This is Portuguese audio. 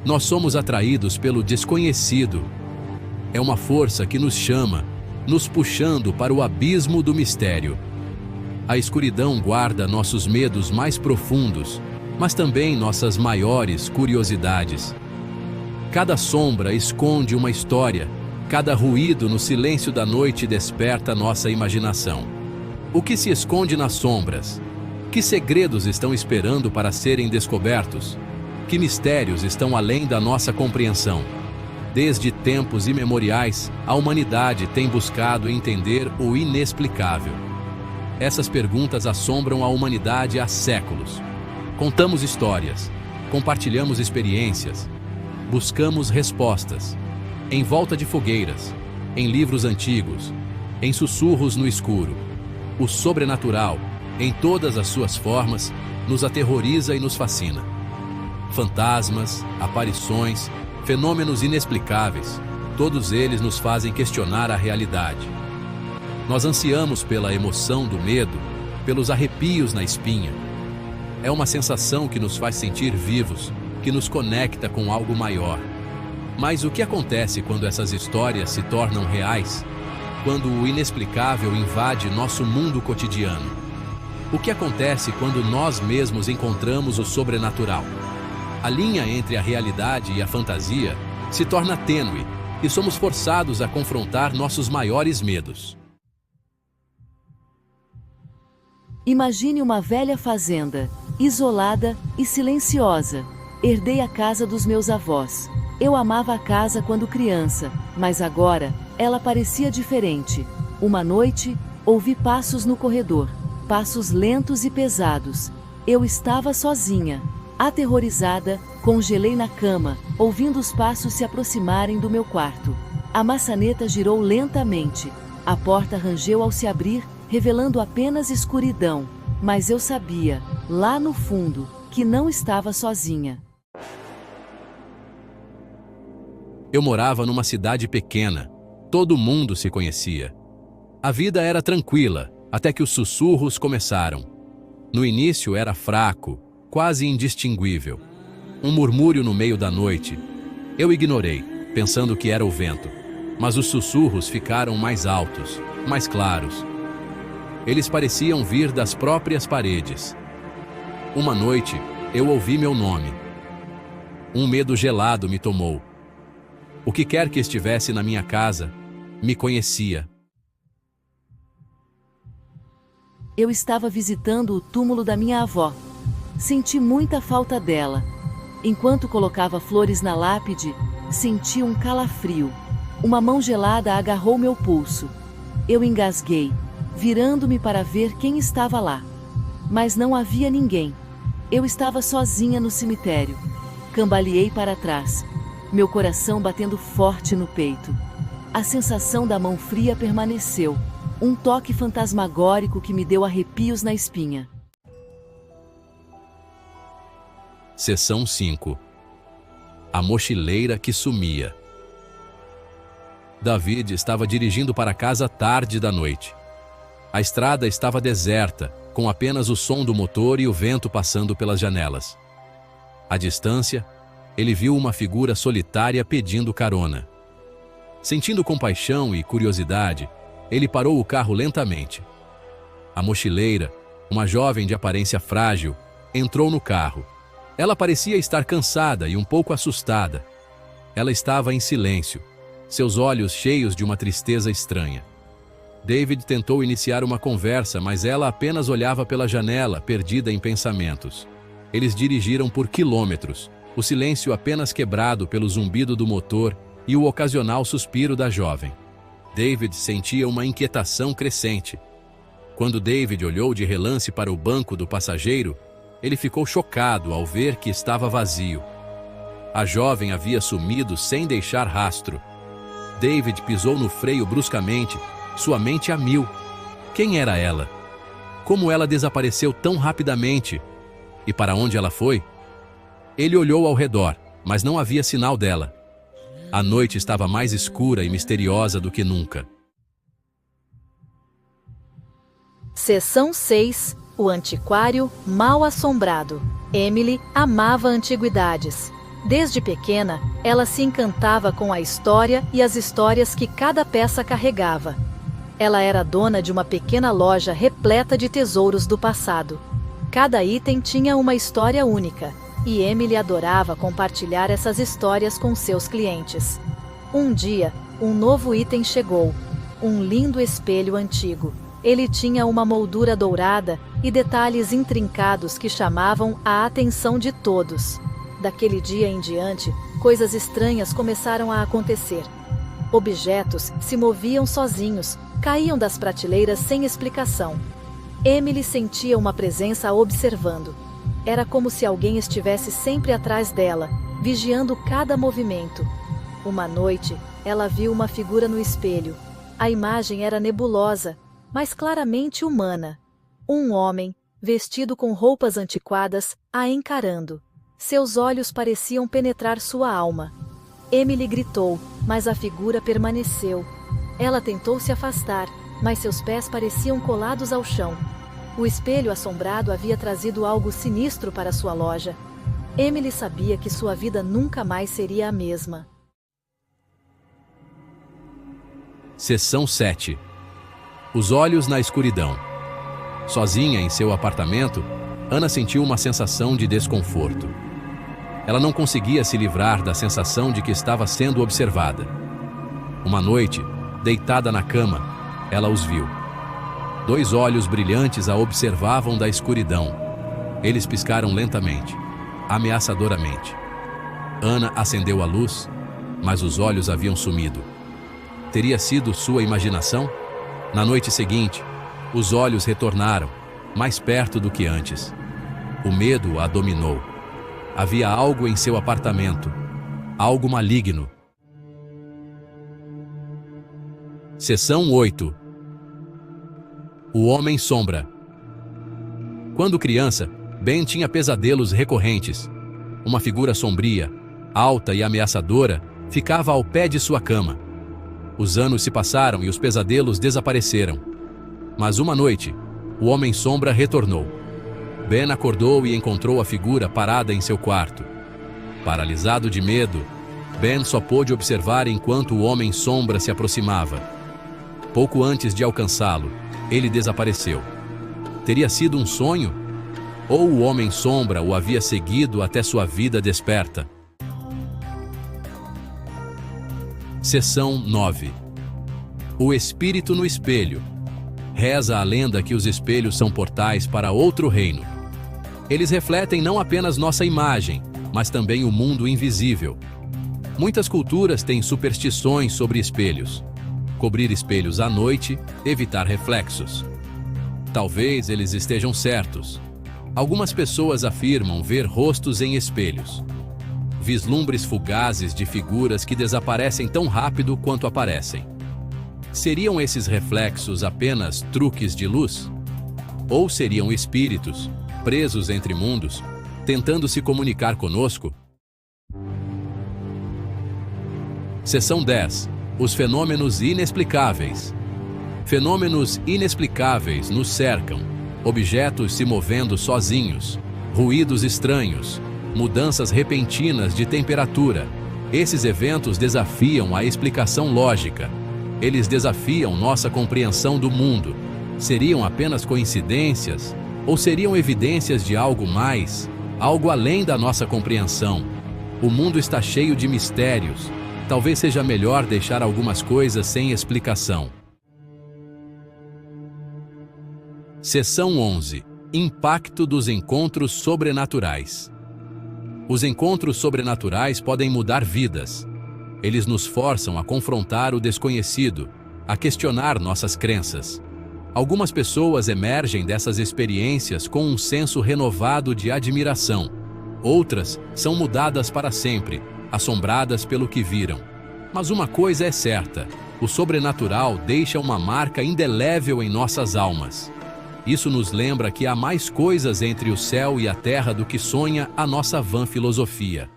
Nós somos atraídos pelo desconhecido. É uma força que nos chama, nos puxando para o abismo do mistério. A escuridão guarda nossos medos mais profundos, mas também nossas maiores curiosidades. Cada sombra esconde uma história, cada ruído no silêncio da noite desperta nossa imaginação. O que se esconde nas sombras? Que segredos estão esperando para serem descobertos? Que mistérios estão além da nossa compreensão? Desde tempos imemoriais, a humanidade tem buscado entender o inexplicável. Essas perguntas assombram a humanidade há séculos. Contamos histórias, compartilhamos experiências, buscamos respostas. Em volta de fogueiras, em livros antigos, em sussurros no escuro. O sobrenatural, em todas as suas formas, nos aterroriza e nos fascina. Fantasmas, aparições, fenômenos inexplicáveis, todos eles nos fazem questionar a realidade. Nós ansiamos pela emoção do medo, pelos arrepios na espinha. É uma sensação que nos faz sentir vivos, que nos conecta com algo maior. Mas o que acontece quando essas histórias se tornam reais? Quando o inexplicável invade nosso mundo cotidiano? O que acontece quando nós mesmos encontramos o sobrenatural? A linha entre a realidade e a fantasia se torna tênue e somos forçados a confrontar nossos maiores medos. Imagine uma velha fazenda, isolada e silenciosa. Herdei a casa dos meus avós. Eu amava a casa quando criança, mas agora, ela parecia diferente. Uma noite, ouvi passos no corredor, passos lentos e pesados. Eu estava sozinha. Aterrorizada, congelei na cama, ouvindo os passos se aproximarem do meu quarto. A maçaneta girou lentamente. A porta rangeu ao se abrir, revelando apenas escuridão. Mas eu sabia, lá no fundo, que não estava sozinha. Eu morava numa cidade pequena. Todo mundo se conhecia. A vida era tranquila, até que os sussurros começaram. No início era fraco, quase indistinguível. Um murmúrio no meio da noite. Eu ignorei, pensando que era o vento. Mas os sussurros ficaram mais altos, mais claros. Eles pareciam vir das próprias paredes. Uma noite, eu ouvi meu nome. Um medo gelado me tomou. O que quer que estivesse na minha casa, me conhecia. Eu estava visitando o túmulo da minha avó. Senti muita falta dela. Enquanto colocava flores na lápide, senti um calafrio. Uma mão gelada agarrou meu pulso. Eu engasguei, virando-me para ver quem estava lá. Mas não havia ninguém. Eu estava sozinha no cemitério. Cambaleei para trás, meu coração batendo forte no peito. A sensação da mão fria permaneceu, um toque fantasmagórico que me deu arrepios na espinha. Seção 5. A mochileira que sumia. David estava dirigindo para casa tarde da noite. A estrada estava deserta, com apenas o som do motor e o vento passando pelas janelas. À distância, ele viu uma figura solitária pedindo carona. Sentindo compaixão e curiosidade, ele parou o carro lentamente. A mochileira, uma jovem de aparência frágil, entrou no carro. Ela parecia estar cansada e um pouco assustada. Ela estava em silêncio, seus olhos cheios de uma tristeza estranha. David tentou iniciar uma conversa, mas ela apenas olhava pela janela, perdida em pensamentos. Eles dirigiram por quilômetros, o silêncio apenas quebrado pelo zumbido do motor e o ocasional suspiro da jovem. David sentia uma inquietação crescente. Quando David olhou de relance para o banco do passageiro, ele ficou chocado ao ver que estava vazio. A jovem havia sumido sem deixar rastro. David pisou no freio bruscamente, sua mente a mil. Quem era ela? Como ela desapareceu tão rapidamente? E para onde ela foi? Ele olhou ao redor, mas não havia sinal dela. A noite estava mais escura e misteriosa do que nunca. Seção 6. O antiquário mal assombrado. Emily amava antiguidades. Desde pequena, ela se encantava com a história e as histórias que cada peça carregava. Ela era dona de uma pequena loja repleta de tesouros do passado. Cada item tinha uma história única, e Emily adorava compartilhar essas histórias com seus clientes. Um dia, um novo item chegou, um lindo espelho antigo. Ele tinha uma moldura dourada e detalhes intrincados que chamavam a atenção de todos. Daquele dia em diante, coisas estranhas começaram a acontecer. Objetos se moviam sozinhos, caíam das prateleiras sem explicação. Emily sentia uma presença a observando. Era como se alguém estivesse sempre atrás dela, vigiando cada movimento. Uma noite, ela viu uma figura no espelho. A imagem era nebulosa, mas claramente humana. Um homem, vestido com roupas antiquadas, a encarando. Seus olhos pareciam penetrar sua alma. Emily gritou, mas a figura permaneceu. Ela tentou se afastar, mas seus pés pareciam colados ao chão. O espelho assombrado havia trazido algo sinistro para sua loja. Emily sabia que sua vida nunca mais seria a mesma. Seção 7. Os olhos na escuridão. Sozinha em seu apartamento, Ana sentiu uma sensação de desconforto. Ela não conseguia se livrar da sensação de que estava sendo observada. Uma noite, deitada na cama, ela os viu. 2 olhos brilhantes a observavam da escuridão. Eles piscaram lentamente, ameaçadoramente. Ana acendeu a luz, mas os olhos haviam sumido. Teria sido sua imaginação? Na noite seguinte, os olhos retornaram, mais perto do que antes. O medo a dominou. Havia algo em seu apartamento, algo maligno. Seção 8. O Homem-Sombra. Quando criança, Ben tinha pesadelos recorrentes. Uma figura sombria, alta e ameaçadora, ficava ao pé de sua cama. Os anos se passaram e os pesadelos desapareceram. Mas uma noite, o Homem-Sombra retornou. Ben acordou e encontrou a figura parada em seu quarto. Paralisado de medo, Ben só pôde observar enquanto o Homem-Sombra se aproximava. Pouco antes de alcançá-lo, ele desapareceu. Teria sido um sonho? Ou o Homem-Sombra o havia seguido até sua vida desperta? Seção 9. O Espírito no Espelho. Reza a lenda que os espelhos são portais para outro reino. Eles refletem não apenas nossa imagem, mas também o mundo invisível. Muitas culturas têm superstições sobre espelhos. Cobrir espelhos à noite, evitar reflexos. Talvez eles estejam certos. Algumas pessoas afirmam ver rostos em espelhos. Vislumbres fugazes de figuras que desaparecem tão rápido quanto aparecem. Seriam esses reflexos apenas truques de luz? Ou seriam espíritos, presos entre mundos, tentando se comunicar conosco? Seção 10. Os fenômenos inexplicáveis. Fenômenos inexplicáveis nos cercam. Objetos se movendo sozinhos, ruídos estranhos, mudanças repentinas de temperatura. Esses eventos desafiam a explicação lógica. Eles desafiam nossa compreensão do mundo. Seriam apenas coincidências? Ou seriam evidências de algo mais, algo além da nossa compreensão? O mundo está cheio de mistérios. Talvez seja melhor deixar algumas coisas sem explicação. Seção 11. Impacto dos encontros sobrenaturais. Os encontros sobrenaturais podem mudar vidas. Eles nos forçam a confrontar o desconhecido, a questionar nossas crenças. Algumas pessoas emergem dessas experiências com um senso renovado de admiração. Outras são mudadas para sempre, assombradas pelo que viram. Mas uma coisa é certa: o sobrenatural deixa uma marca indelével em nossas almas. Isso nos lembra que há mais coisas entre o céu e a terra do que sonha a nossa vã filosofia.